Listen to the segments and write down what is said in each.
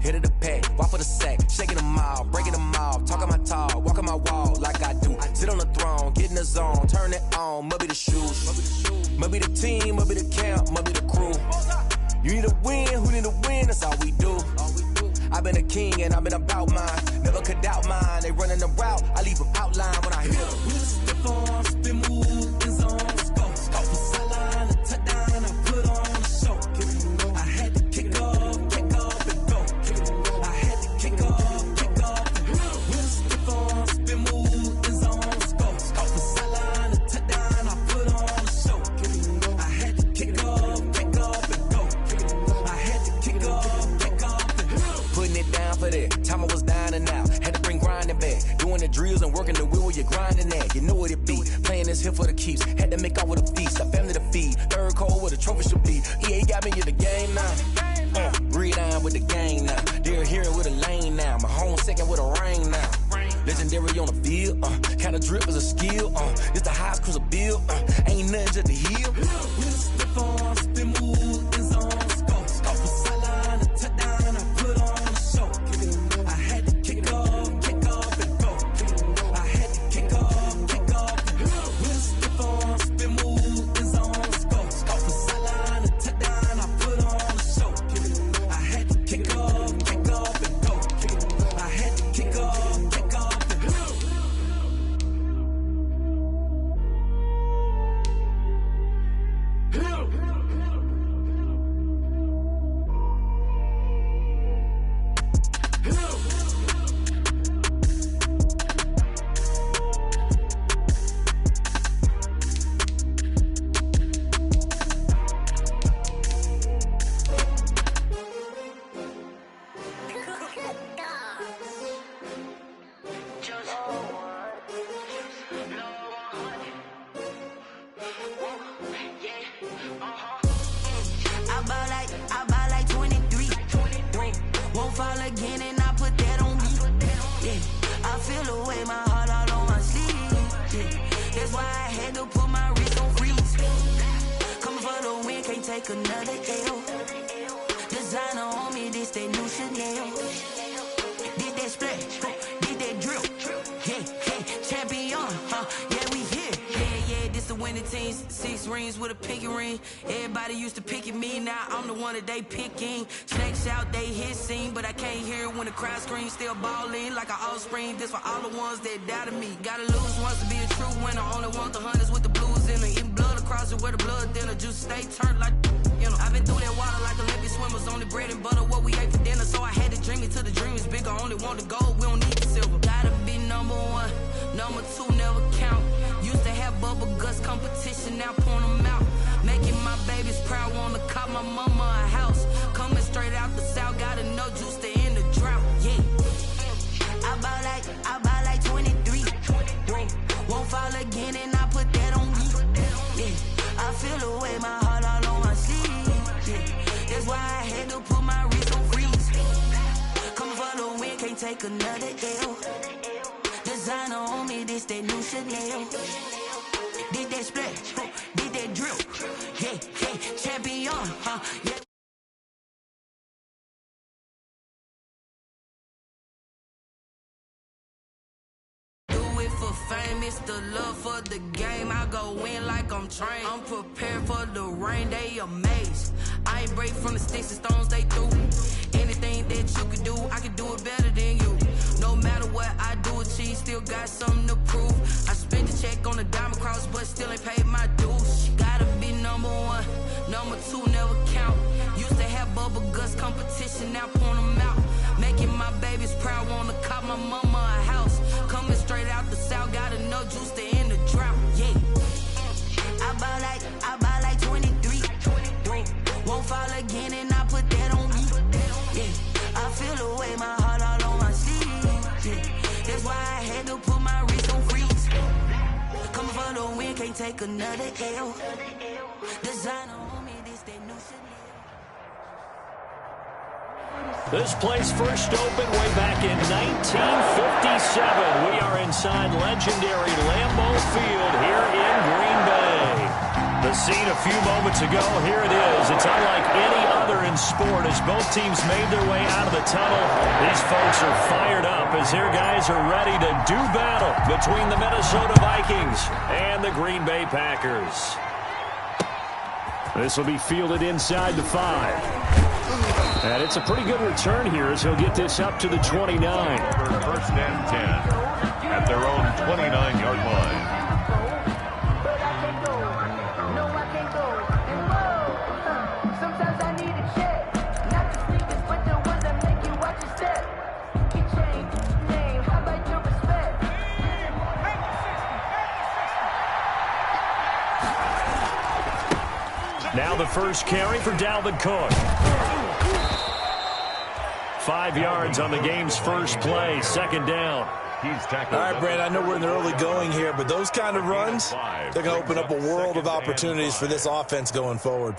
hit of the pack, walk for the sack, shaking them all, breaking them off, talking my talk, walking my wall like I do. Sit on the throne, get in the zone, turn it on, must be the shoes, must be the team, must be the camp, must be the crew. You need a win, who need a win, that's all we do. I've been a king and I've been about mine, never could doubt mine. They running the route, I leave them outline when I hit them. We step on, spin move, in zone, go from sideline to touchdown, I put on a show. I had to kick off and go. I had to kick off and go. We step on, spin move, in zone, go from sideline to touchdown, I put on a show. I had to kick off and go. I had to kick off and go. Putting it down for that, time I was down and out. Had to bring grinding back, doing the drills and working the wheel where you're grinding at. You know what it be, playing this here for the keeps. Had to make out with a feast, a family to feed. Third cold where the trophy should be. EA got me in the game now. Breathe down with the game now. They're here with a lane now. My home second with a ring now. Legendary on the field, kind of drip is a skill. It's the highest cruiser bill, ain't nothing just to heal. We step on, spin move, in zone, go from sideline to touchdown, I put on a show. I had to kick off and go. I had to kick off and go. We step on, spin move, in zone, go from sideline to touchdown, I put on a show. I had to kick off and go. I had to kick off and go. I buy like 23. Won't fall again and I put that on me. Yeah, I feel away my heart all on my sleeve. Yeah, that's why I had to put my wrist on freeze. Coming for the win, can't take another L. Designer on me, this that new Chanel. Did that splash, did that drill. Yeah, champion, yeah, we here. Yeah, this the winning team. 6 rings with a pinky ring. Everybody used to pick at me, now I'm the one that they picking. Snakes out, they hit scene, but I can't hear it when the crowd screams. Still balling like an offspring. This for all the ones that doubted me. Gotta lose once to be a true winner. Only want the hunters with the blues in it. Eating blood across it where the blood dinner. Juice stay turned like, you know. I've been through that water like Olympic swimmers. Only bread and butter, what we ate for dinner. So I had to dream it till the dream is bigger. Only want the gold, we don't need the silver. Gotta be number 1, number 2 never count. Used to have bubble guts competition, now point them out. Making my babies proud, wanna cop my mama a house. Coming straight out the south, gotta know juice to end the drought. Yeah, I buy like 23. Won't fall again and I put that on me. Yeah, I feel away my heart all on my sleeve. Yeah, that's why I had to put my wrist on freeze. Coming for the win, can't take another L. Designer on me, this that new Chanel. Did that splash, did that drill. Yeah, champion, yeah. For fame, it's the love for the game. I go in like I'm trained. I'm prepared for the rain, they amazed. I ain't break from the sticks and stones they threw. Anything that you can do, I can do it better than you. No matter what I do, achieve, still got something to prove. I spent the check on the diamond cross, but still ain't paid my dues. Gotta be number 1, number 2 never count. Used to have bubble guts competition, now point them out. Making my babies proud, wanna cop my mama a house. Coming straight out the south, gotta know juice to end the drought. Yeah, I buy like 23. Won't fall again and I put that on me. Yeah, I feel away my heart all on my sleeve. Yeah, that's why I had to put my wrist on freeze. Coming for the win, can't take another L. Designer on me, this that new Chanel. This place first opened way back in 1957. We are inside legendary Lambeau Field here in Green Bay. The scene a few moments ago, here it is. It's unlike any other in sport as both teams made their way out of the tunnel. These folks are fired up as their guys are ready to do battle between the Minnesota Vikings and the Green Bay Packers. This will be fielded inside the 5. And it's a pretty good return here as he'll get this up to the 29. First and 10 at their own 29-yard line. Now the first carry for Dalvin Cook. 5 yards on the game's first play, second down. All right, Brand, I know we're in the early going here, but those kind of runs, they're going to open up a world of opportunities for this offense going forward.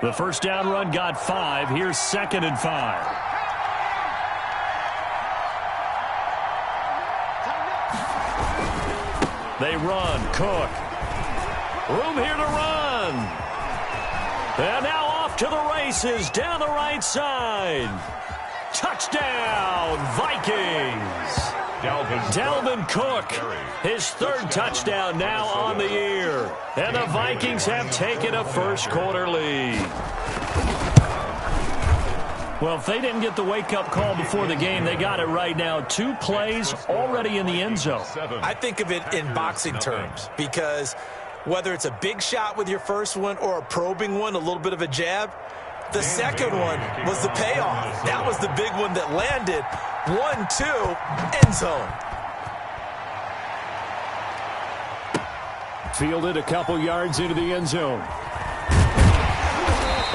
The first down run got 5. Here's second and 5. They run. Cook. Room here to run. And now off to the races down the right side. Touchdown, Vikings. Dalvin Cook, his third touchdown now on the year. And the Vikings have taken a first-quarter lead. Well, if they didn't get the wake-up call before the game, they got it right now. 2 plays already in the end zone. I think of it in boxing terms because whether it's a big shot with your first one or a probing one, a little bit of a jab, the second one was the payoff. That was the big one that landed. 1-2, end zone. Fielded a couple yards into the end zone.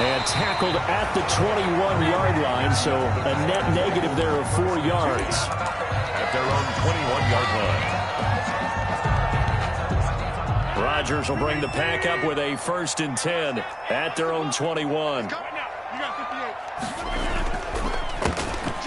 And tackled at the 21-yard line, so a net negative there of 4 yards. At their own 21-yard line. Rodgers will bring the pack up with a 1st and 10 at their own 21.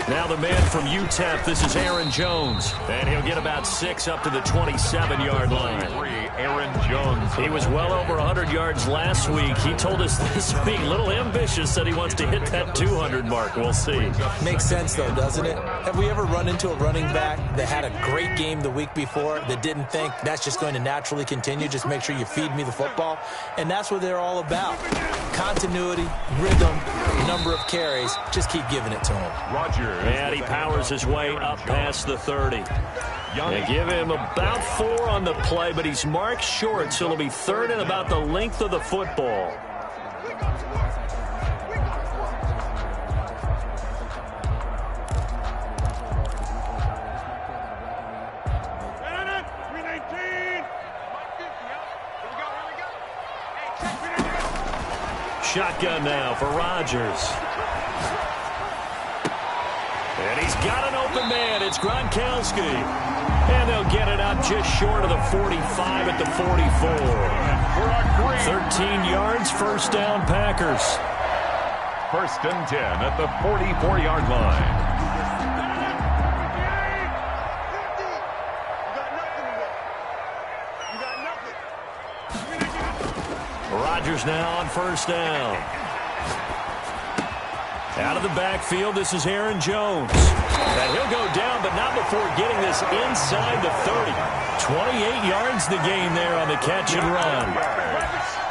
Now the man from UTEP, this is Aaron Jones. And he'll get about 6 up to the 27-yard line. Aaron Jones. He was well over 100 yards last week. He told us this week, a little ambitious, said he wants to hit that 200 mark. We'll see. Makes sense, though, doesn't it? Have we ever run into a running back that had a great game the week before that didn't think that's just going to naturally continue? Just make sure you feed me the football. And that's what they're all about. Continuity, rhythm, number of carries. Just keep giving it to him. Rodgers. And he powers his way up past the 30. They give him about 4 on the play, but he's marked short, so it'll be 3rd and about the length of the football. Shotgun now for Rodgers. And he's got an open man. It's Gronkowski. And they'll get it up just short of the 45 at the 44. 13 yards, first down, Packers. 1st and 10 at the 44-yard line. Rodgers now on 1st down. Out of the backfield, this is Aaron Jones. And he'll go down, but not before getting this inside the 30. 28 yards the gain there on the catch and run.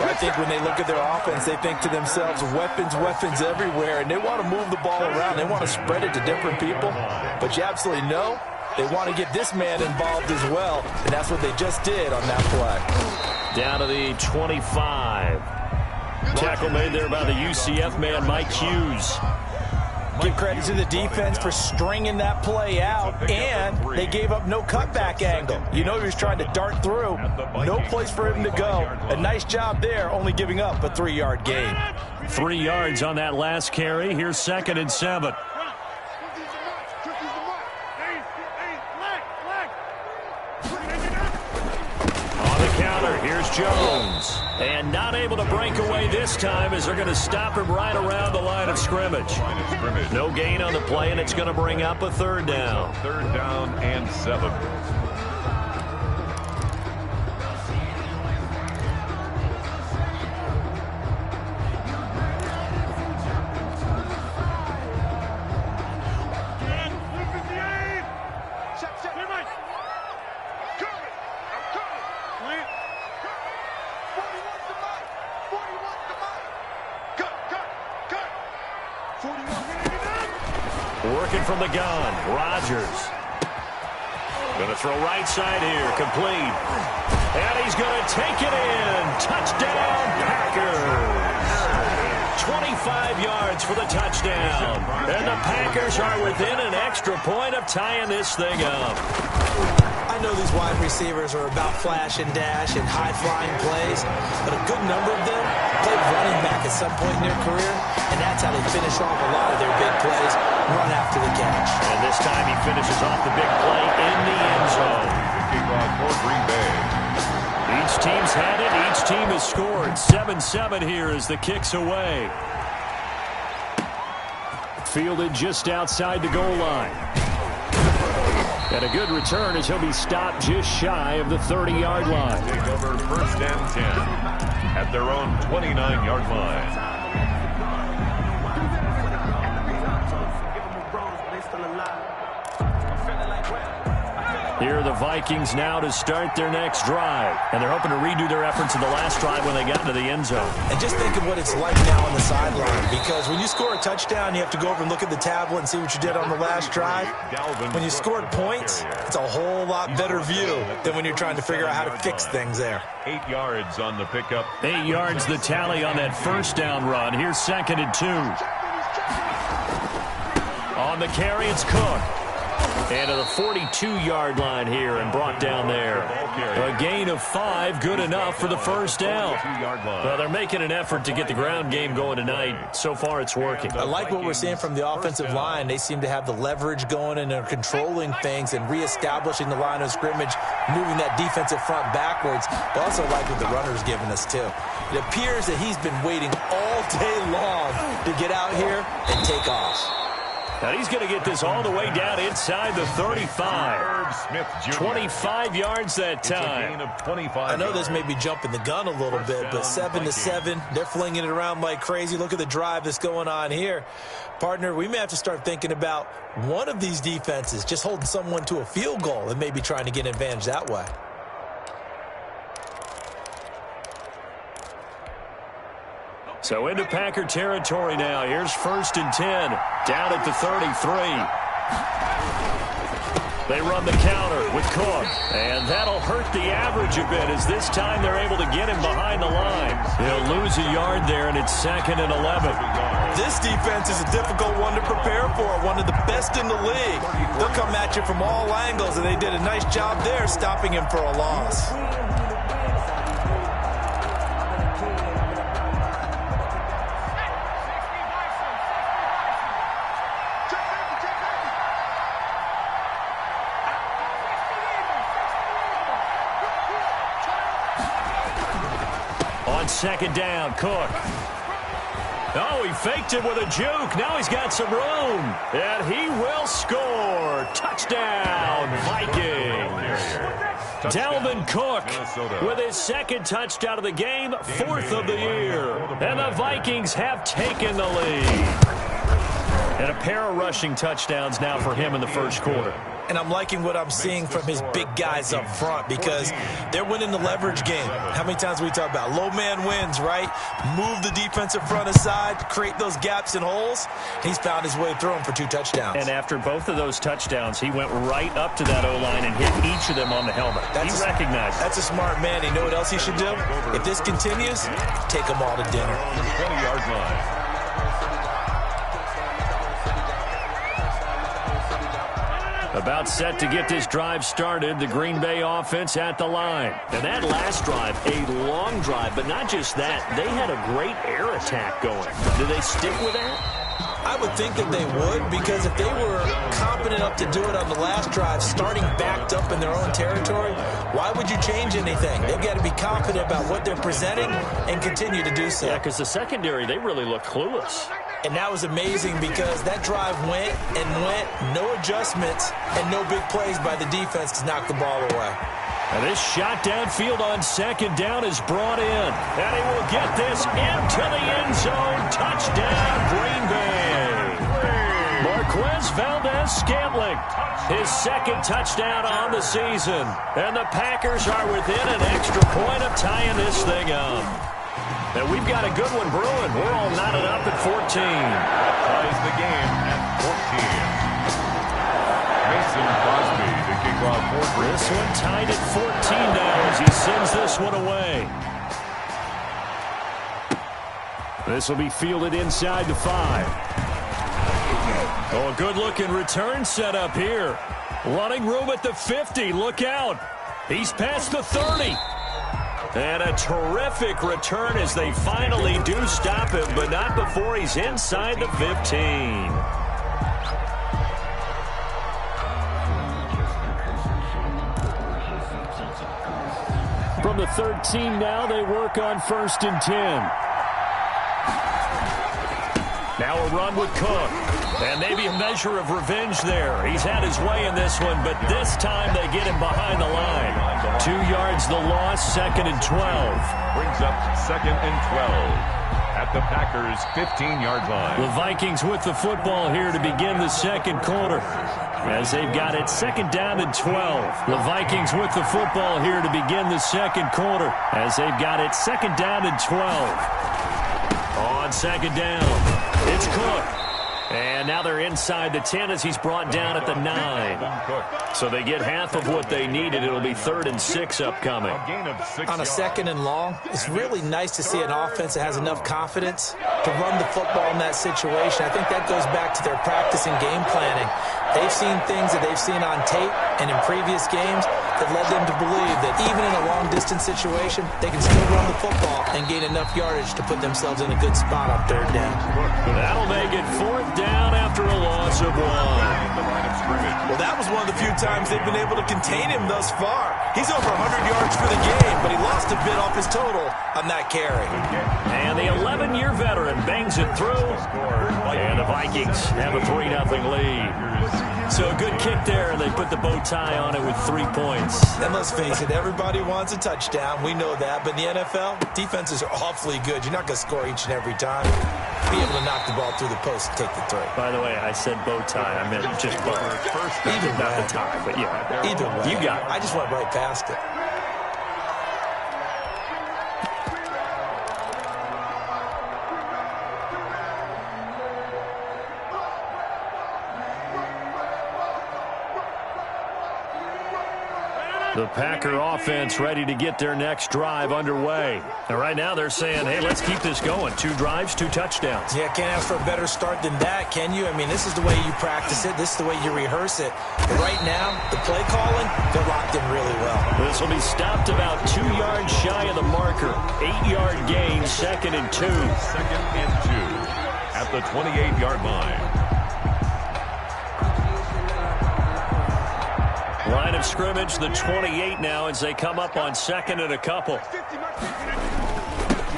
I think when they look at their offense, they think to themselves, weapons, weapons everywhere, and they want to move the ball around. They want to spread it to different people. But you absolutely know they want to get this man involved as well, and that's what they just did on that play. Down to the 25. Tackle made there by the UCF man, Mike Hughes. Give credit to the defense for stringing that play out, and they gave up no cutback angle. You know he was trying to dart through. No place for him to go. A nice job there, only giving up a 3-yard gain. 3 yards on that last carry. Here's 2nd and 7. On the counter, Here's Jones. And not able to break away this time as they're going to stop him right around the line of scrimmage. No gain on the play, and it's going to bring up a third down. Third down and 7. Working from the gun, Rodgers. Going to throw right side here, complete. And he's going to take it in. Touchdown, Packers. 25 yards for the touchdown. And the Packers are within an extra point of tying this thing up. I know these wide receivers are about flash and dash and high-flying plays, but a good number of them played running back at some point in their career, and that's how they finish off a lot of their big plays, run after the catch. And this time he finishes off the big play in the end zone. The kickoff for Green Bay. Each team's had it. Each team has scored. 7-7 here as the kick's away. Fielded just outside the goal line. And a good return as he'll be stopped just shy of the 30-yard line. Take over first and 10 at their own 29-yard line. Here are the Vikings now to start their next drive. And they're hoping to redo their efforts in the last drive when they got into the end zone. And just think of what it's like now on the sideline, because when you score a touchdown, you have to go over and look at the tablet and see what you did on the last drive. When you scored points, it's a whole lot better view than when you're trying to figure out how to fix things there. 8 yards on the pickup. 8 yards the tally on that first down run. Here's 2nd and 2. On the carry, it's Cook. And to the 42-yard line here and brought down there. A gain of 5, good enough for the first down. Well, they're making an effort to get the ground game going tonight. So far, it's working. I like what we're seeing from the offensive line. They seem to have the leverage going, and they're controlling things and reestablishing the line of scrimmage, moving that defensive front backwards. But also like what the runner's giving us, too. It appears that he's been waiting all day long to get out here and take off. Now he's going to get this all the way down inside the 35. 25 yards that time. I know this may be jumping the gun a little bit, but 7-7, they're flinging it around like crazy. Look at the drive that's going on here. Partner, we may have to start thinking about one of these defenses just holding someone to a field goal and maybe trying to get an advantage that way. So into Packer territory now. Here's 1st and 10. Down at the 33. They run the counter with Cook. And that'll hurt the average a bit as this time they're able to get him behind the line. He'll lose a yard there, and it's 2nd and 11. This defense is a difficult one to prepare for, one of the best in the league. They'll come at you from all angles, and they did a nice job there stopping him for a loss. On 2nd down, Cook. Oh, he faked it with a juke. Now he's got some room. And he will score. Touchdown, Vikings. Dalvin Cook with his 2nd touchdown of the game, 4th of the year. And the Vikings have taken the lead. And a pair of rushing touchdowns now for him in the first quarter. And I'm liking what I'm seeing from his big guys up front because they're winning the leverage game. How many times we talk about low man wins, right? Move the defensive front aside, create those gaps and holes. He's found his way through them for 2 touchdowns. And after both of those touchdowns, he went right up to that O-line and hit each of them on the helmet. He recognized it. That's a smart man. You know what else he should do? If this continues, take them all to dinner. 20-yard line. About set to get this drive started, the Green Bay offense at the line. And that last drive, a long drive, but not just that. They had a great air attack going. Do they stick with that? I would think that they would, because if they were competent enough to do it on the last drive, starting backed up in their own territory, why would you change anything? They've got to be confident about what they're presenting and continue to do so. Yeah, because the secondary, they really look clueless. And that was amazing because that drive went and went, no adjustments and no big plays by the defense to knock the ball away. And this shot downfield on second down is brought in. And he will get this into the end zone. Touchdown, Green Bay. Marquez Valdez-Scantling, his second touchdown on the season. And the Packers are within an extra point of tying this thing up. And we've got a good one brewing. We're all knotted up at 14. That ties the game at 14. Mason Crosby to kick off for Green Bay. This one tied at 14 now as he sends this one away. This will be fielded inside the 5. Oh, a good-looking return set up here. Running room at the 50. Look out. He's past the 30. And a terrific return as they finally do stop him, but not before he's inside the 15. From the 13 now, they work on 1st and 10. Now a run with Cook. And maybe a measure of revenge there. He's had his way in this one, but this time they get him behind the line. 2 yards the loss, 2nd and 12. Brings up 2nd and 12 at the Packers' 15-yard line. The Vikings with the football here to begin the second quarter, as they've got it 2nd down and 12. The Vikings with the football here to begin the second quarter, as they've got it 2nd down and 12. On 2nd down, it's Cook. And now they're inside the 10 as he's brought down at the 9. So they get half of what they needed. It'll be 3rd and 6 upcoming. On a 2nd and long, it's really nice to see an offense that has enough confidence to run the football in that situation. I think that goes back to their practice and game planning. They've seen things that they've seen on tape and in previous games that led them to believe that even in a long-distance situation, they can still run the football and gain enough yardage to put themselves in a good spot on 3rd down. That'll make it 4th down after a loss of 1. Well, that was one of the few times they've been able to contain him thus far. He's over 100 yards for the game, but he lost a bit off his total on that carry. And the 11-year veteran bangs it through, and the Vikings have a 3-0 lead. So a good kick there, and they put the bow tie on it with 3 points. And let's face it, everybody wants a touchdown. We know that. But in the NFL, defenses are awfully good. You're not going to score each and every time. Be able to knock the ball through the post and take the 3. By the way, I said bow tie. I meant just bow. Either not way. the tie, but yeah. Either way. You got it. I just went right past it. The Packer offense ready to get their next drive underway. And right now they're saying, hey, let's keep this going. 2 drives, 2 touchdowns. Yeah, can't ask for a better start than that, can you? I mean, this is the way you practice it. This is the way you rehearse it. But right now, the play calling, they're locked in really well. This will be stopped about 2 yards shy of the marker. 8-yard gain, 2nd and 2. 2nd and 2 at the 28-yard line. Line of scrimmage, the 28 now as they come up on 2nd and a couple.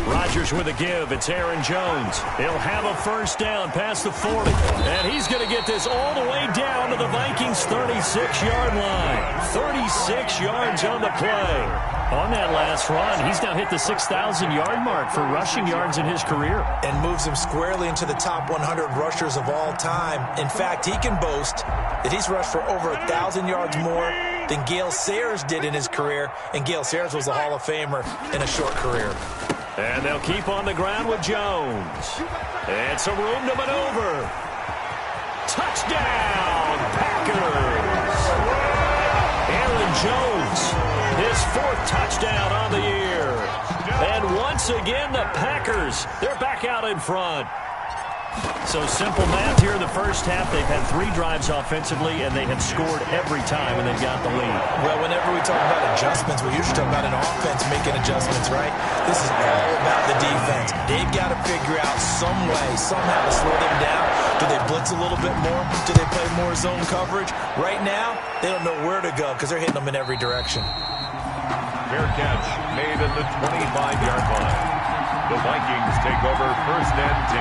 Rodgers with a give. It's Aaron Jones. He'll have a 1st down past the 40. And he's going to get this all the way down to the Vikings' 36-yard line. 36 yards on the play. On that last run, he's now hit the 6,000-yard mark for rushing yards in his career. And moves him squarely into the top 100 rushers of all time. In fact, he can boast that he's rushed for over 1,000 yards more than Gale Sayers did in his career. And Gale Sayers was a Hall of Famer in a short career. And they'll keep on the ground with Jones. And some room to maneuver. Touchdown, Packers! Aaron Jones, his 4th touchdown on the year. And once again, the Packers, they're back out in front. So simple math here in the first half. They've had 3 drives offensively, and they have scored every time, and they've got the lead. Well, whenever we talk about adjustments, we usually talk about an offense making adjustments, right? This is all about the defense. They've got to figure out some way, somehow to slow them down, Do they blitz a little bit more? Do they play more zone coverage? Right now, they don't know where to go because they're hitting them in every direction. Fair catch made at the 25-yard line. The Vikings take over 1st and 10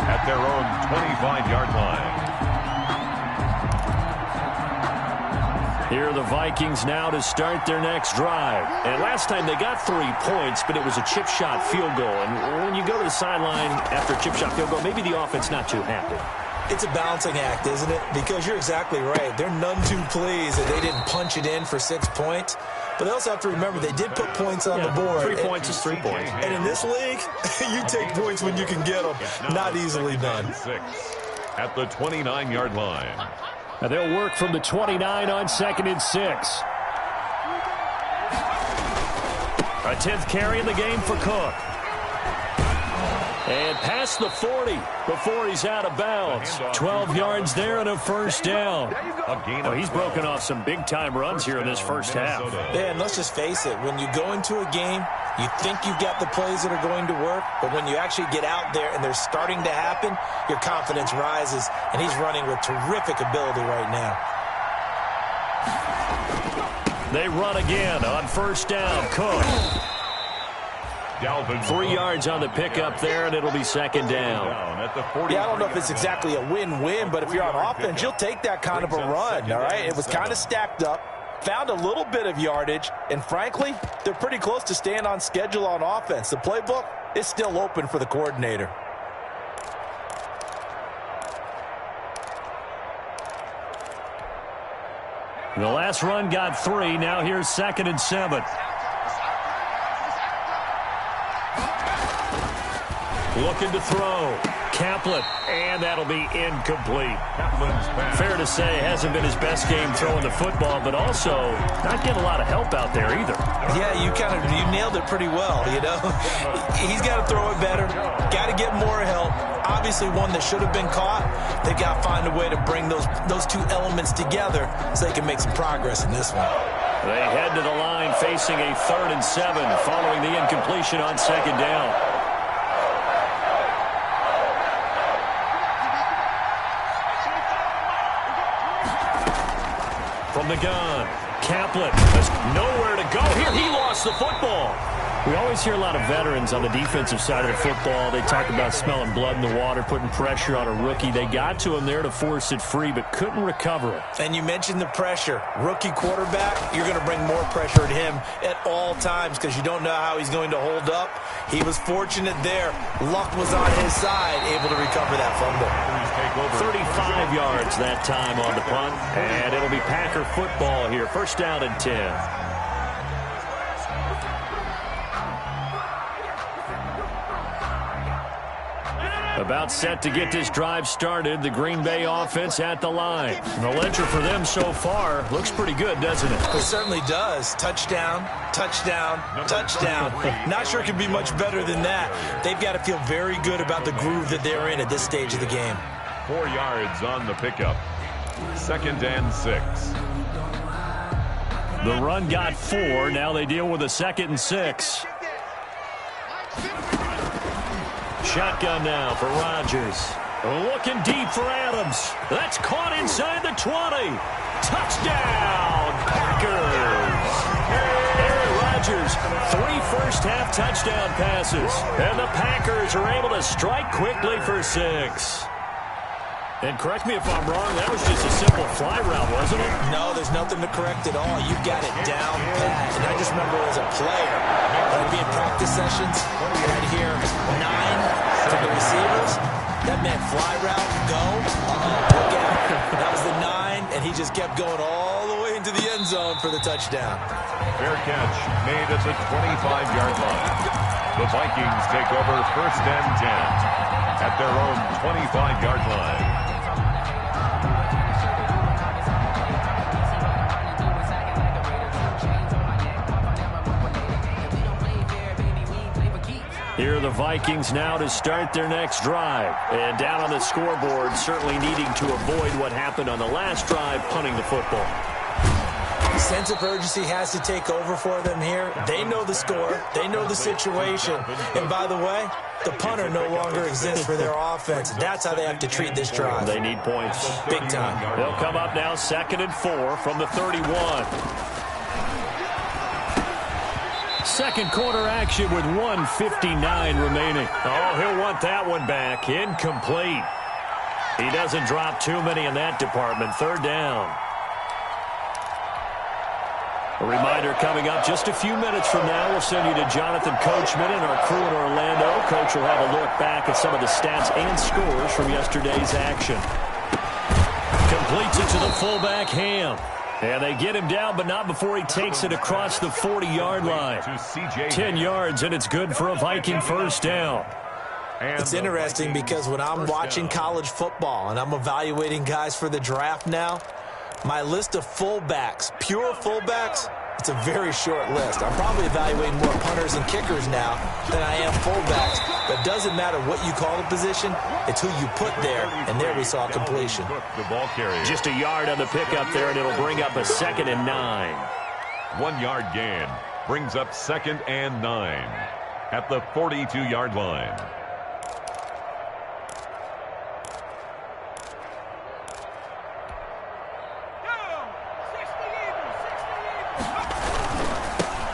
at their own 25-yard line. Here are the Vikings now to start their next drive. And last time they got 3 points, but it was a chip shot field goal. And when you go to the sideline after a chip shot field goal, maybe the offense not too happy. It's a balancing act, isn't it? Because you're exactly right. They're none too pleased that they didn't punch it in for 6 points. But they also have to remember they did put points on the board. 3 points is 3 points. And in this league, you take points when you can get them. Not easily done. At the 29-yard line. Now they'll work from the 29 on 2nd and 6. A 10th carry in the game for Cook. And past the 40 before he's out of bounds. 12 yards there and a first down. Well, he's broken off some big-time runs here in this first half. Yeah, and let's just face it. When you go into a game, you think you've got the plays that are going to work, but when you actually get out there and they're starting to happen, your confidence rises, and he's running with terrific ability right now. They run again on first down. Cook. 3 yards on the pickup there, and it'll be 2nd down. Yeah, I don't know if it's exactly a win-win, but if you're on offense, you'll take that kind of a run, all right? It was kind of stacked up, found a little bit of yardage, and frankly, they're pretty close to staying on schedule on offense. The playbook is still open for the coordinator. The last run got 3. Now here's 2nd and 7. Looking to throw. Kaplan, and that'll be incomplete. Fair to say, hasn't been his best game throwing the football, but also not getting a lot of help out there either. Yeah, you nailed it pretty well, you know. He's got to throw it better, got to get more help. Obviously one that should have been caught. They've got to find a way to bring those two elements together so they can make some progress in this one. They head to the line facing a 3rd and 7 following the incompletion on 2nd down. From the gun, Kaplan has nowhere to go. Here, he lost the football. We always hear a lot of veterans on the defensive side of the football. They talk about smelling blood in the water, putting pressure on a rookie. They got to him there to force it free, but couldn't recover it. And you mentioned the pressure. Rookie quarterback, you're going to bring more pressure at him at all times because you don't know how he's going to hold up. He was fortunate there. Luck was on his side, able to recover that fumble. 35 yards that time on the punt, and it'll be Packer football here. 1st down and 10. About set to get this drive started. The Green Bay offense at the line. The ledger for them so far looks pretty good, doesn't it? It certainly does. Touchdown, touchdown, touchdown. Not sure it can be much better than that. They've got to feel very good about the groove that they're in at this stage of the game. 4 yards on the pickup. 2nd and 6. The run got 4. Now they deal with a 2nd and 6. Shotgun now for Rodgers. Looking deep for Adams. That's caught inside the 20. Touchdown, Packers. Aaron Rodgers, 3 first-half touchdown passes. And the Packers are able to strike quickly for 6. And correct me if I'm wrong, that was just a simple fly route, wasn't it? No, there's nothing to correct at all. You've got it down pat. And I just remember as a player, I'd be in practice sessions, and I'd hear 9 from the receivers. That meant fly route, go, look out. That was the 9, and he just kept going all the way into the end zone for the touchdown. Fair catch made at the 25-yard line. The Vikings take over 1st and 10 at their own 25-yard line. Here are the Vikings now to start their next drive. And down on the scoreboard, certainly needing to avoid what happened on the last drive, punting the football. Sense of urgency has to take over for them here. They know the score. They know the situation. And by the way, the punter no longer exists for their offense. That's how they have to treat this drive. They need points. Big time. They'll come up now 2nd and 4 from the 31. Second quarter action with 1:59 remaining. Oh, he'll want that one back. Incomplete. He doesn't drop too many in that department. 3rd down. A reminder coming up just a few minutes from now. We'll send you to Jonathan Coachman and our crew in Orlando. Coach will have a look back at some of the stats and scores from yesterday's action. Completes it to the fullback, Ham. And they get him down, but not before he takes it across the 40-yard line. 10 yards, and it's good for a Viking first down. It's interesting because when I'm watching college football and I'm evaluating guys for the draft now, my list of fullbacks, pure fullbacks, it's a very short list. I'm probably evaluating more punters and kickers now than I am fullbacks. But it doesn't matter what you call the position. It's who you put there, and there we saw completion. Just a yard on the pickup there, and it'll bring up a 2nd and 9. 1 yard gain brings up 2nd and 9 at the 42-yard line.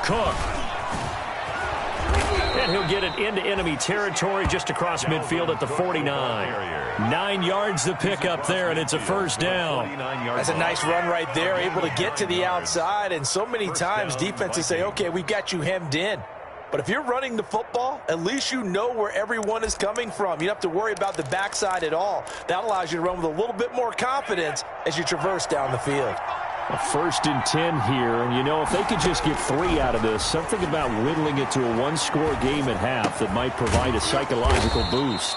Cook. And he'll get it into enemy territory just across midfield at the 49. 9 yards the pickup there, and it's a first down. That's a nice run right there, able to get to the outside. And so many times defenses say, okay, we've got you hemmed in. But if you're running the football, at least you know where everyone is coming from. You don't have to worry about the backside at all. That allows you to run with a little bit more confidence as you traverse down the field. A 1st and 10 here, and you know, if they could just get 3 out of this, something about whittling it to a 1-score game at half that might provide a psychological boost.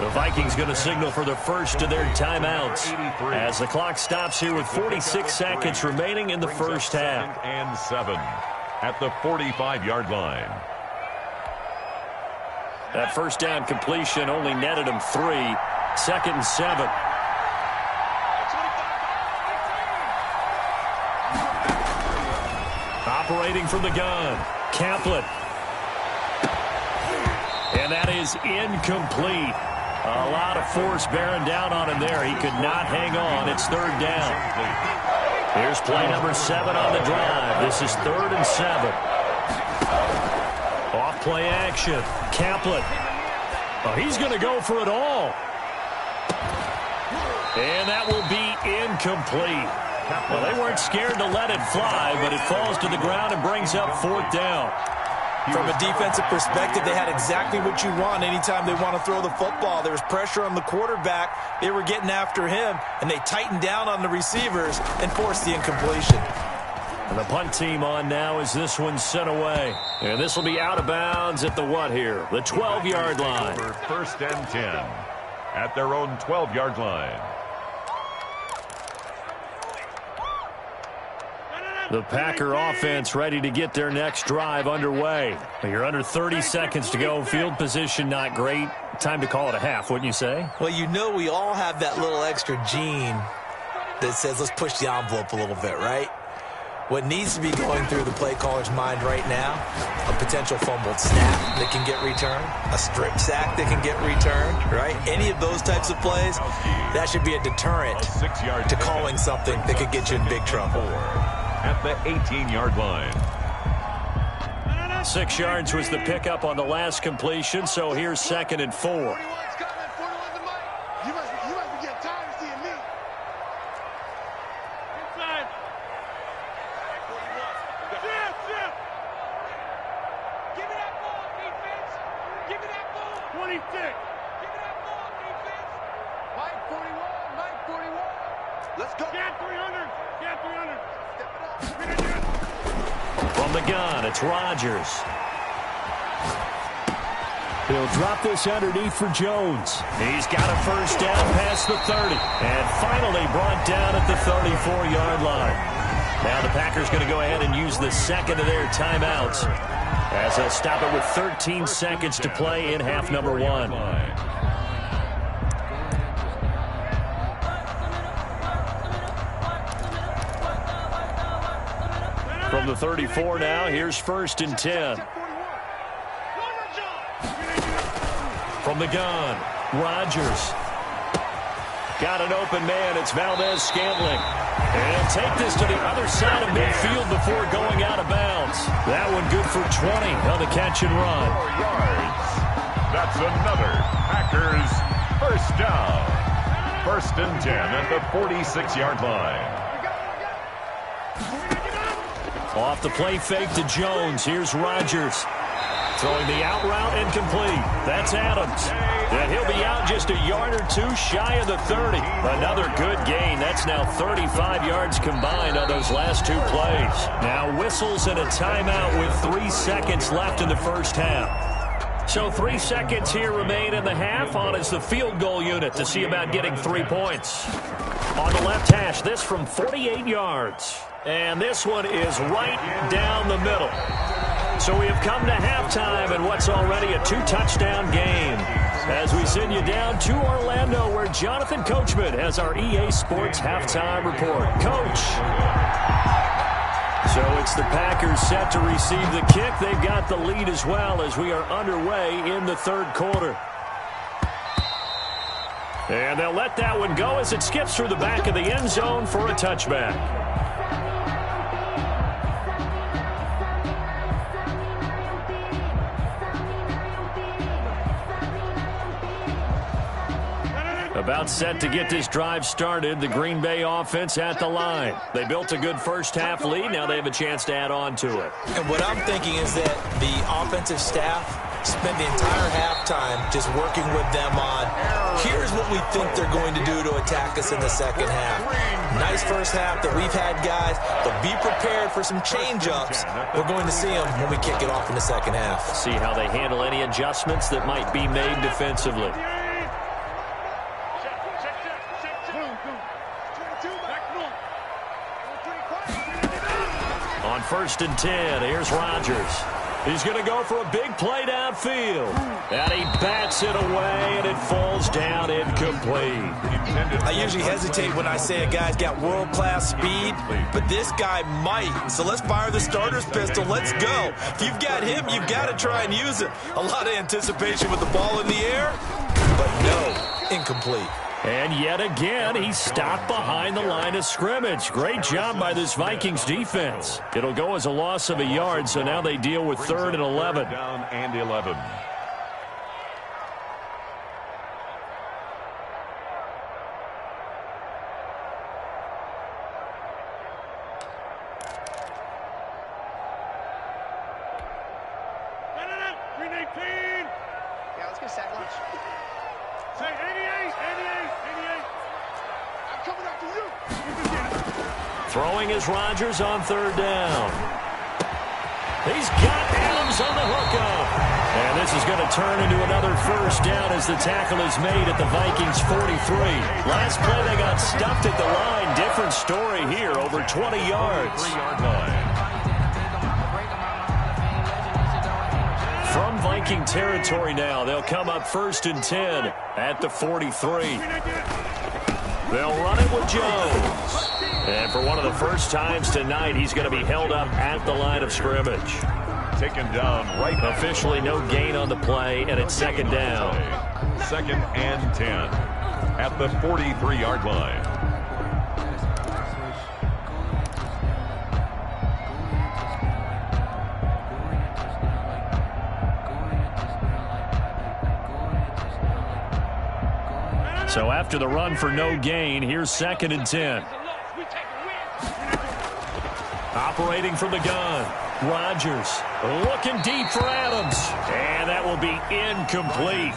The Vikings going to signal for the first of their timeouts as the clock stops here with 46 seconds remaining in the first half. 2nd and 7 at the 45-yard line. That first down completion only netted him 3. 2nd and 7. Operating from the gun, Kaplan. And that is incomplete. A lot of force bearing down on him there. He could not hang on. It's 3rd down. Here's play number 7 on the drive. This is 3rd and 7. Off play action, Kaplan. Oh, he's going to go for it all. And that will be incomplete. Well, they weren't scared to let it fly, but it falls to the ground and brings up 4th down. From a defensive perspective, they had exactly what you want anytime they want to throw the football. There was pressure on the quarterback. They were getting after him, and they tightened down on the receivers and forced the incompletion. And the punt team on now as this one's sent away. And this will be out of bounds at the what here? The 12-yard line. 1st and 10 at their own 12-yard line. The Packer offense ready to get their next drive underway. You're under 30 seconds to go. Field position not great. Time to call it a half, wouldn't you say? Well, you know we all have that little extra gene that says let's push the envelope a little bit, right? What needs to be going through the play caller's mind right now, a potential fumbled snap that can get returned, a strip sack that can get returned, right? Any of those types of plays, that should be a deterrent to calling something that could get you in big trouble. At the 18-yard line. 6 yards was the pickup on the last completion, so here's 2nd and 4. Let's go. Get 300. Get 300. From the gun, it's Rodgers. He'll drop this underneath for Jones. He's got a first down past the 30. And finally brought down at the 34-yard line. Now the Packers going to go ahead and use the second of their timeouts as they'll stop it with 13 seconds to play in half number 1. From the 34 now, here's 1st and 10. From the gun, Rodgers. Got an open man. It's Valdez-Scantling. And take this to the other side of midfield before going out of bounds. That one good for 20 on the catch and run. 4 yards. That's another Packers first down. 1st and 10 at the 46-yard line. Off the play fake to Jones. Here's Rodgers. Throwing the out route incomplete. That's Adams. And he'll be out just a yard or two shy of the 30. Another good gain. That's now 35 yards combined on those last 2 plays. Now whistles and a timeout with 3 seconds left in the first half. So 3 seconds here remain in the half. On is the field goal unit to see about getting 3 points. On the left hash, this from 48 yards. And this one is right down the middle. So we have come to halftime in what's already a 2-touchdown game. As we send you down to Orlando, where Jonathan Coachman has our EA Sports halftime report. Coach. So it's the Packers set to receive the kick. They've got the lead as well as we are underway in the 3rd quarter. And they'll let that one go as it skips through the back of the end zone for a touchback. About set to get this drive started. The Green Bay offense at the line. They built a good first half lead. Now they have a chance to add on to it. And what I'm thinking is that the offensive staff spent the entire halftime just working with them on, here's what we think they're going to do to attack us in the second half. Nice first half that we've had, guys, but be prepared for some change-ups. We're going to see them when we kick it off in the second half. See how they handle any adjustments that might be made defensively. On 1st and 10, here's Rodgers. He's going to go for a big play downfield. And he bats it away, and it falls down incomplete. I usually hesitate when I say a guy's got world-class speed, but this guy might. So let's fire the starter's pistol. Let's go. If you've got him, you've got to try and use it. A lot of anticipation with the ball in the air, but no, incomplete. And yet again, he stopped behind the line of scrimmage. Great job by this Vikings defense. It'll go as a loss of a yard, so now they deal with 3rd and 11. Down and 11. Yeah, let's go sack lunch. Say 88, 88, 88. I'm coming after you. Throwing is Rodgers on 3rd down. He's got Adams on the hookup. And this is going to turn into another first down as the tackle is made at the Vikings 43. Last play they got stuffed at the line. Different story here, over 20 yards. 3-yard line. From Viking territory now, they'll come up 1st and 10 at the 43. They'll run it with Jones. And for one of the first times tonight, he's going to be held up at the line of scrimmage. Taken down right. Officially no gain on the play, and it's 2nd down. 2nd and 10 at the 43-yard line. So after the run for no gain, here's 2nd and 10. Operating from the gun, Rodgers looking deep for Adams. And that will be incomplete.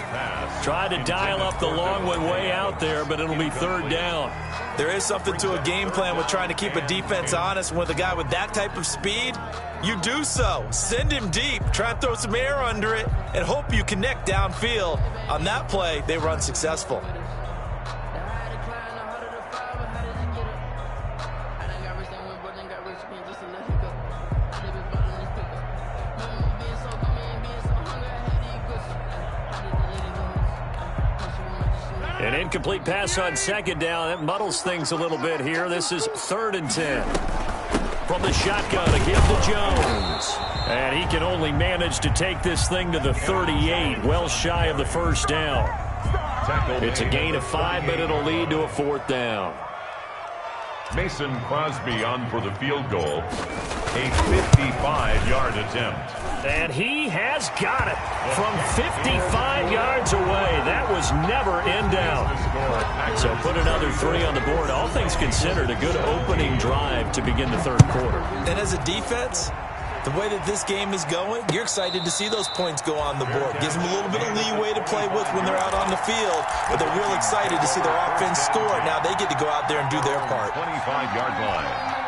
Tried to dial up the long one way out there, but it'll be 3rd down. There is something to a game plan with trying to keep a defense honest. With a guy with that type of speed, you do so. Send him deep, try and throw some air under it, and hope you connect downfield. On that play, they were unsuccessful. An incomplete pass on 2nd down. That muddles things a little bit here. This is 3rd and 10. from the shotgun to give to Jones. And he can only manage to take this thing to the 38, well shy of the first down. It's a gain of 5, but it'll lead to a 4th down. Mason Crosby on for the field goal. A 55-yard attempt. And he has got it from 55 yards away. That was never in doubt. So put another 3 on the board. All things considered, a good opening drive to begin the third quarter. And as a defense, the way that this game is going, you're excited to see those points go on the board. Gives them a little bit of leeway to play with when they're out on the field, but they're real excited to see their offense score. Now they get to go out there and do their part. 25-yard line.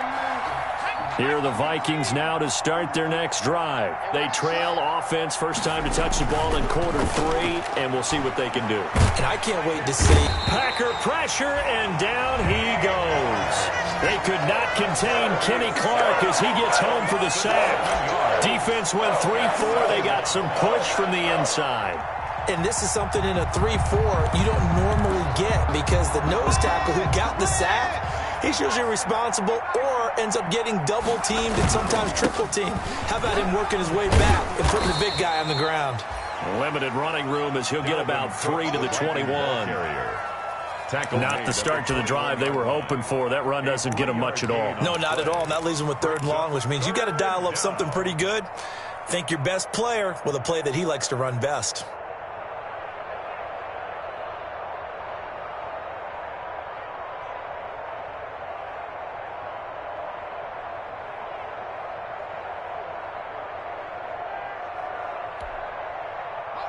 Here are the Vikings now to start their next drive. They trail offense, first time to touch the ball in quarter 3, and we'll see what they can do. And I can't wait to see. Packer pressure, and down he goes. They could not contain Kenny Clark as he gets home for the sack. Defense went 3-4. They got some push from the inside. And this is something in a 3-4 you don't normally get, because the nose tackle who got the sack, he's usually responsible or ends up getting double-teamed and sometimes triple-teamed. How about him working his way back and putting the big guy on the ground? Limited running room as he'll get about 3 to the 21. Not the start to the drive they were hoping for. That run doesn't get them much at all. No, not at all. And that leaves them with 3rd and long, which means you got to dial up something pretty good. Think your best player with a play that he likes to run best.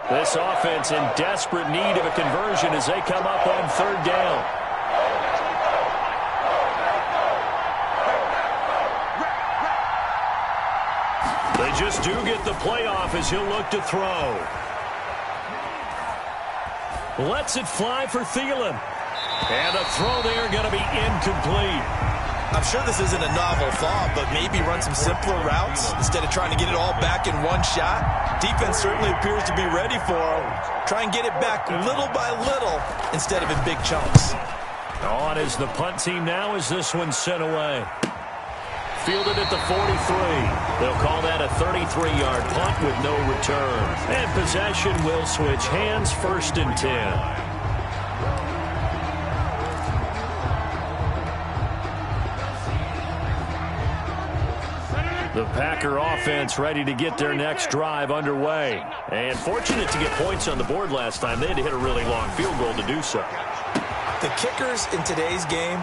This offense in desperate need of a conversion as they come up on 3rd down. They just do get the playoff as he'll look to throw. Lets it fly for Thielen. And a throw there going to be incomplete. I'm sure this isn't a novel thought, but maybe run some simpler routes instead of trying to get it all back in one shot. Defense certainly appears to be ready for him. Try and get it back little by little instead of in big chunks. On is the punt team now as this one's sent away. Fielded at the 43. They'll call that a 33-yard punt with no return. And possession will switch hands, 1st and 10. The Packer offense ready to get their next drive underway. And fortunate to get points on the board last time. They had to hit a really long field goal to do so. The kickers in today's game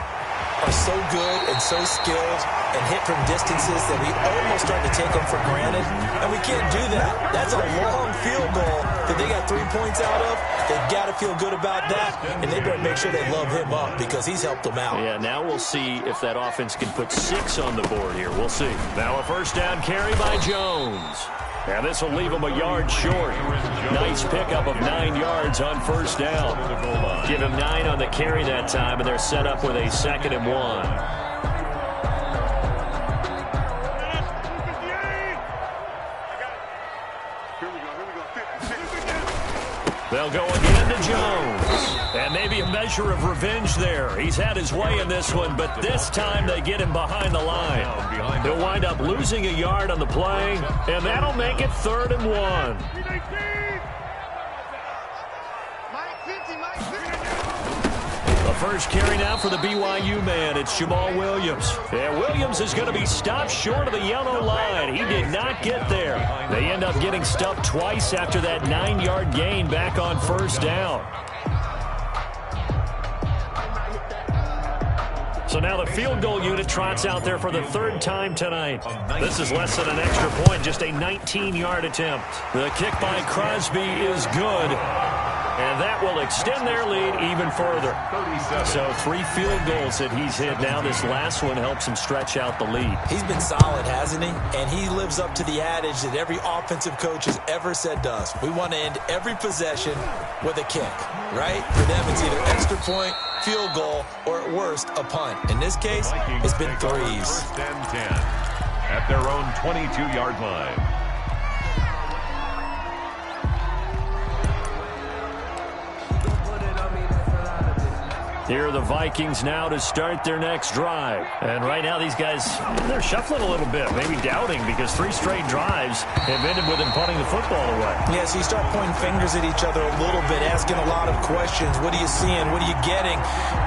are so good and so skilled and hit from distances that we almost start to take them for granted. And we can't do that. That's a long field goal that they got 3 points out of. They've got to feel good about that, and they better make sure they love him up because he's helped them out. Yeah, now we'll see if that offense can put 6 on the board here. We'll see. Now a first down carry by Jones. And this will leave him a yard short. Nice pickup of 9 yards on first down. Give him 9 on the carry that time, and they're set up with a 2nd and 1. They'll go again to Jones. And maybe a measure of revenge there. He's had his way in this one, but this time they get him behind the line. He'll wind up losing a yard on the play, and that'll make it 3rd and 1. The first carry now for the BYU man. It's Jamal Williams. And Williams is going to be stopped short of the yellow line. He did not get there. They end up getting stuffed twice after that 9-yard gain back on first down. So now the field goal unit trots out there for the 3rd time tonight. This is less than an extra point, just a 19-yard attempt. The kick by Crosby is good. And that will extend their lead even further. So 3 field goals that he's hit now. This last one helps him stretch out the lead. He's been solid, hasn't he? And he lives up to the adage that every offensive coach has ever said to us. We want to end every possession with a kick, right? For them, it's either extra point, field goal, or at worst, a punt. In this case, it's been 3s. 1st and 10 at their own 22-yard line. Here are the Vikings now to start their next drive. And right now these guys, they're shuffling a little bit, maybe doubting, because 3 straight drives have ended with them punting the football away. Yeah, so you start pointing fingers at each other a little bit, asking a lot of questions. What are you seeing? What are you getting?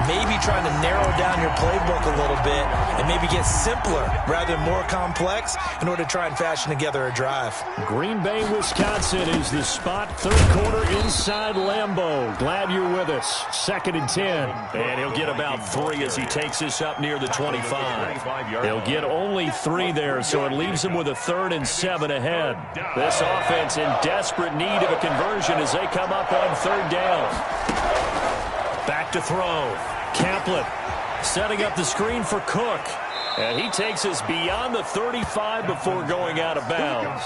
Maybe trying to narrow down your playbook a little bit and maybe get simpler rather than more complex in order to try and fashion together a drive. Green Bay, Wisconsin is the spot. Third quarter inside Lambeau. Glad you're with us. 2nd and 10. And he'll get about 3 as he takes this up near the 25. He'll get only 3 there, so it leaves him with a 3rd and 7 ahead. This offense in desperate need of a conversion as they come up on 3rd down. Back to throw. Kaplan setting up the screen for Cook. And he takes us beyond the 35 before going out of bounds.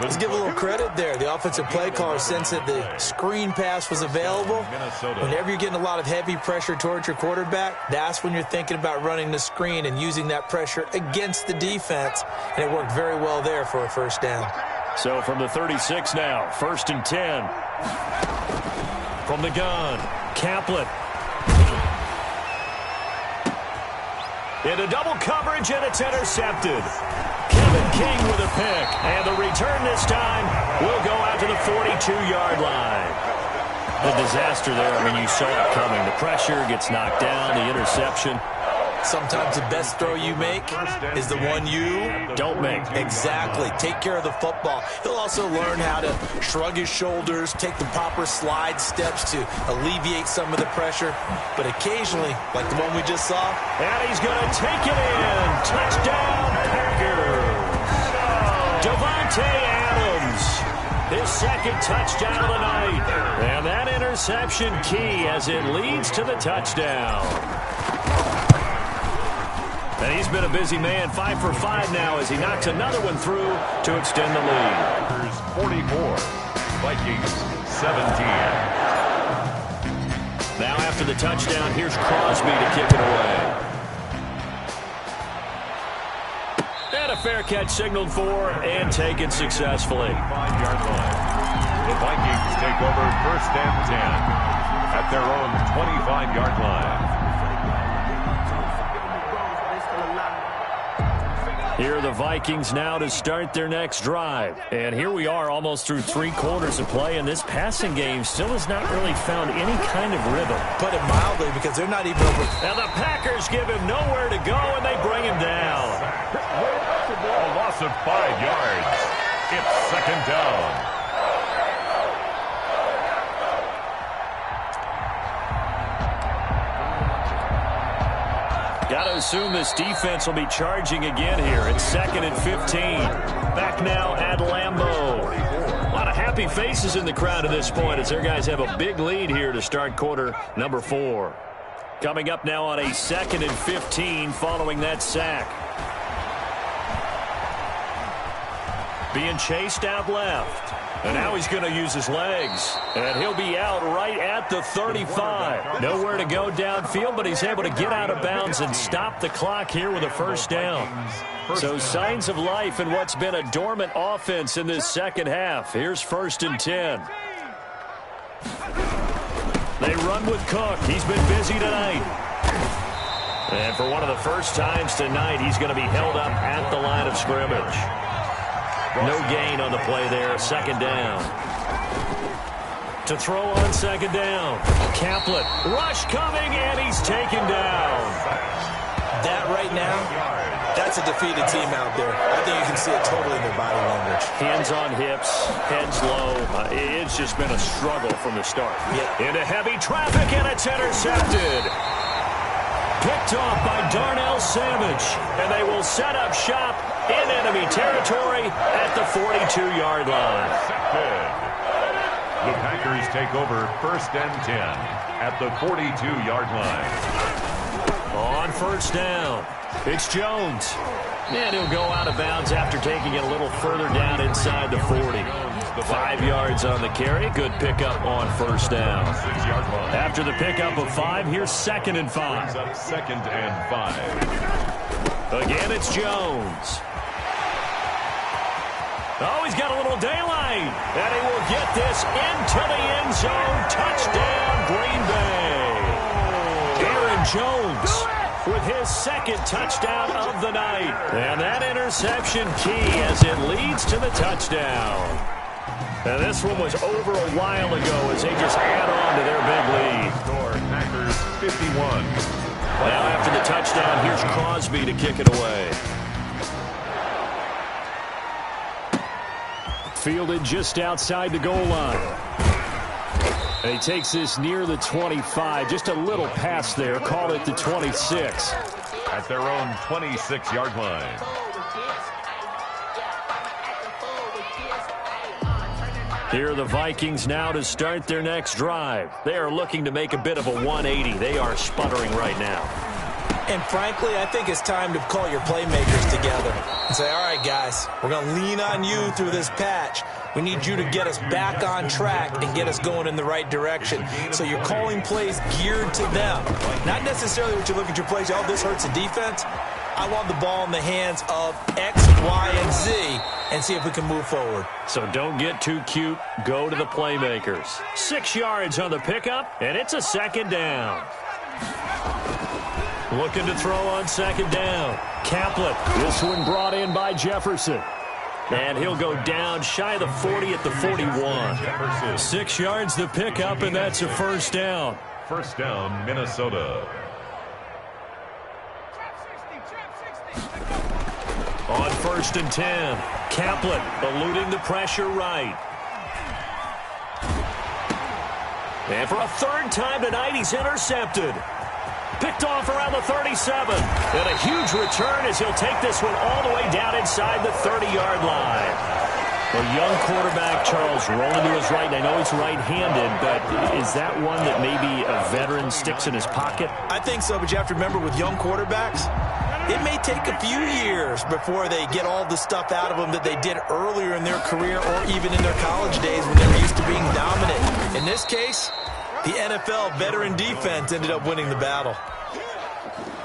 Let's give a little credit there. The offensive play caller sensed that the screen pass was available. Whenever you're getting a lot of heavy pressure towards your quarterback, that's when you're thinking about running the screen and using that pressure against the defense. And it worked very well there for a 1st down. So from the 36 now, 1st and 10. From the gun, Kaplan. Into double coverage, and it's intercepted. Kevin King with a pick. And the return this time will go out to the 42-yard line. The disaster there, I mean, you saw it coming. The pressure gets knocked down, the interception. Sometimes the best throw you make is the one you don't make. Exactly. Take care of the football. He'll also learn how to shrug his shoulders, take the proper slide steps to alleviate some of the pressure. But occasionally, like the one we just saw. And he's going to take it in. Touchdown, Packers. Devontae Adams. His 2nd touchdown of the night. And that interception key as it leads to the touchdown. And he's been a busy man, 5 for 5 now as he knocks another one through to extend the lead. 44, Vikings 17. Now after the touchdown, here's Crosby to kick it away. And a fair catch signaled for and taken successfully. 5-yard line. The Vikings take over 1st and 10 at their own 25-yard line. Here are the Vikings now to start their next drive. And here we are almost through 3 quarters of play, and this passing game still has not really found any kind of rhythm. Put it mildly, because they're not even over. And the Packers give him nowhere to go, and they bring him down. A loss of 5 yards. It's 2nd down. Got to assume this defense will be charging again here. It's 2nd and 15. Back now at Lambeau. A lot of happy faces in the crowd at this point as their guys have a big lead here to start quarter number 4. Coming up now on a 2nd and 15 following that sack. Being chased out left. And now he's going to use his legs. And he'll be out right at the 35. Nowhere to go downfield, but he's able to get out of bounds and stop the clock here with a 1st down. So signs of life in what's been a dormant offense in this 2nd half. Here's 1st and 10. They run with Cook. He's been busy tonight. And for one of the first times tonight, he's going to be held up at the line of scrimmage. No gain on the play there, 2nd down. To throw on 2nd down. Kaplan, rush coming, and he's taken down. That right now, that's a defeated team out there. I think you can see it totally in their body language. Hands on hips, heads low. It's just been a struggle from the start. Into heavy traffic, and it's intercepted. Picked off by Darnell Savage, and they will set up shop in enemy territory at the 42-yard line. The Packers take over 1st and 10 at the 42-yard line. On 1st down, it's Jones. And he'll go out of bounds after taking it a little further down inside the 40. 5 yards on the carry. Good pickup on 1st down. 6-yard line. After the pickup of 5, here's 2nd and 5. 2nd and 5. Again, it's Jones. Oh, he's got a little daylight. And he will get this into the end zone. Touchdown, Green Bay. Jones with his second touchdown of the night. And that interception key as it leads to the touchdown. And this one was over a while ago as they just add on to their big lead. Score Packers 51. Now after the touchdown, here's Crosby to kick it away. Fielded just outside the goal line. And he takes this near the 25. Just a little pass there. Call it the 26. At their own 26-yard line. Here are the Vikings now to start their next drive. They are looking to make a bit of a 180. They are sputtering right now. And frankly, I think it's time to call your playmakers together and say, all right, guys, we're going to lean on you through this patch. We need you to get us back on track and get us going in the right direction. So you're calling plays geared to them. Not necessarily what you look at your plays, oh, this hurts the defense. I want the ball in the hands of X, Y, and Z and see if we can move forward. So don't get too cute. Go to the playmakers. 6 yards on the pickup, and it's a second down. Looking to throw on second down. Caplet. This one brought in by Jefferson. And he'll go down shy of the 40 at the 41. 6 yards the pickup, and that's a first down. First down, Minnesota. On 1st and 10, Caplet eluding the pressure right. And for a third time tonight, he's intercepted. Picked off around the 37. And a huge return as he'll take this one all the way down inside the 30-yard line. A young quarterback, Charles, rolling to his right. I know he's right-handed, but is that one that maybe a veteran sticks in his pocket? I think so, but you have to remember with young quarterbacks, it may take a few years before they get all the stuff out of them that they did earlier in their career or even in their college days when they were used to being dominant. In this case, the NFL veteran defense ended up winning the battle.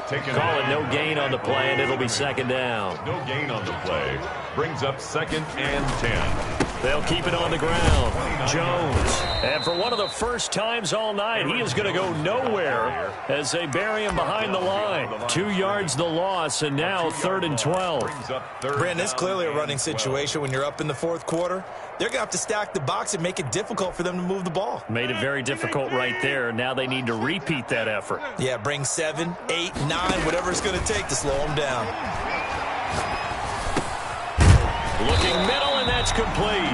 Call it no gain on the play, and it'll be second down. No gain on the play. Brings up 2nd and 10. They'll keep it on the ground. Jones. And for one of the first times all night, he is going to go nowhere as they bury him behind the line. 2 yards the loss, and now 3rd and 12. Brandon, it's clearly a running situation when you're up in the 4th quarter. They're going to have to stack the box and make it difficult for them to move the ball. Made it very difficult right there. Now they need to repeat that effort. Yeah, bring 7, 8, 9, whatever it's going to take to slow them down. Looking middle, and that's complete.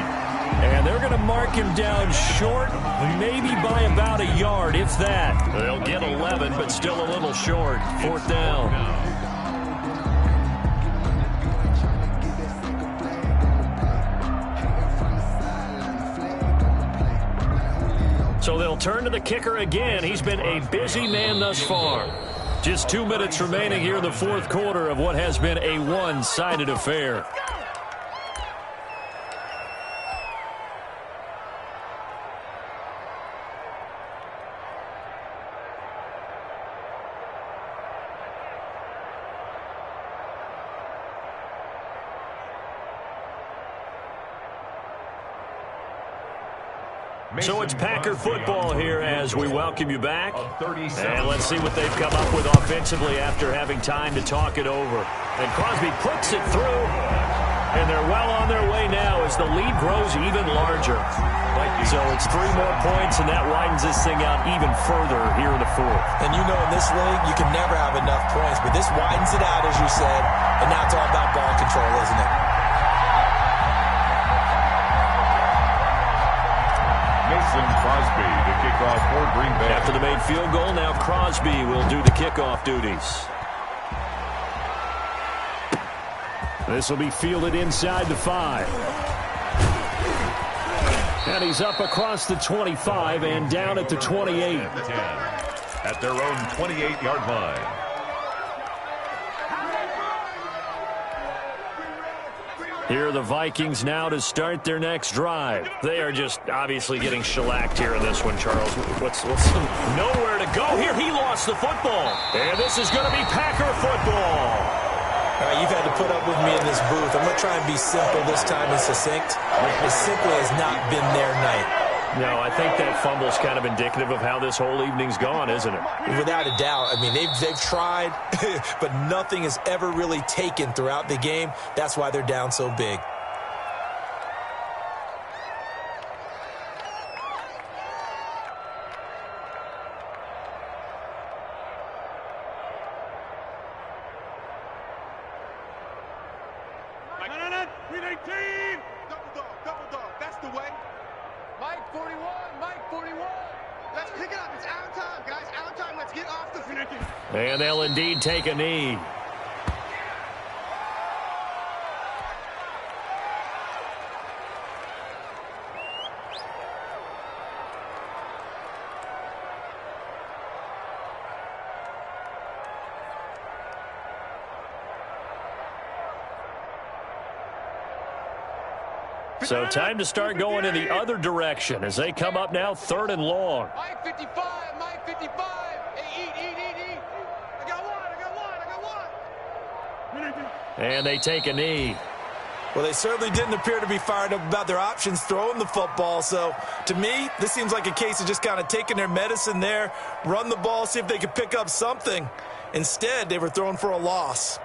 And they're going to mark him down short, maybe by about a yard, if that. They'll get 11, but still a little short. 4th down. So they'll turn to the kicker again. He's been a busy man thus far. Just 2 minutes remaining here in the 4th quarter of what has been a one-sided affair. So it's Packer football here as we welcome you back. And let's see what they've come up with offensively after having time to talk it over. And Crosby puts it through. And they're well on their way now as the lead grows even larger. So it's 3 more points, and that widens this thing out even further here in the 4th. And you know in this league, you can never have enough points. But this widens it out, as you said. And now it's all about ball control, isn't it? Crosby to kick off for Green Bay. After the made field goal, now Crosby will do the kickoff duties. This will be fielded inside the 5. And he's up across the 25 and down at the 28. At their own 28-yard line. Here are the Vikings now to start their next drive. They are just obviously getting shellacked here in this one, Charles. What's nowhere to go here. He lost the football. And this is going to be Packer football. All right, you've had to put up with me in this booth. I'm going to try and be simple this time and succinct. It simply has not been their night. No, I think that fumble's kind of indicative of how this whole evening's gone, isn't it? Without a doubt. I mean, they've tried, but nothing is ever really taken throughout the game. That's why they're down so big. No. Green 18. Double dog. That's the way. Mike 41. Mike 41. Let's pick it up. It's out time, guys. Out time. Let's get off the field. And they'll indeed take a knee. So time to start going in the other direction as they come up now 3rd and long. Mike 55. Mike 55. Hey, eat. I got one. And they take a knee. Well, they certainly didn't appear to be fired up about their options throwing the football. So, to me, this seems like a case of just kind of taking their medicine there, run the ball, see if they could pick up something. Instead, they were throwing for a loss.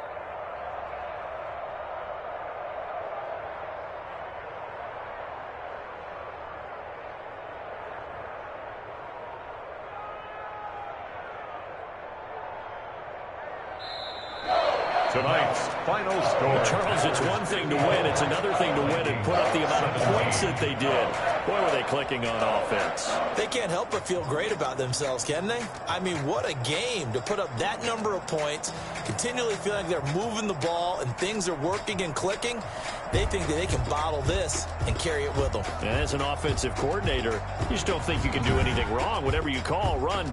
Tonight's final score. Charles, it's one thing to win. It's another thing to win and put up the amount of points that they did. Boy, were they clicking on offense. They can't help but feel great about themselves, can they? I mean, what a game to put up that number of points, continually feeling like they're moving the ball and things are working and clicking. They think that they can bottle this and carry it with them. And as an offensive coordinator, you just don't think you can do anything wrong. Whatever you call, run.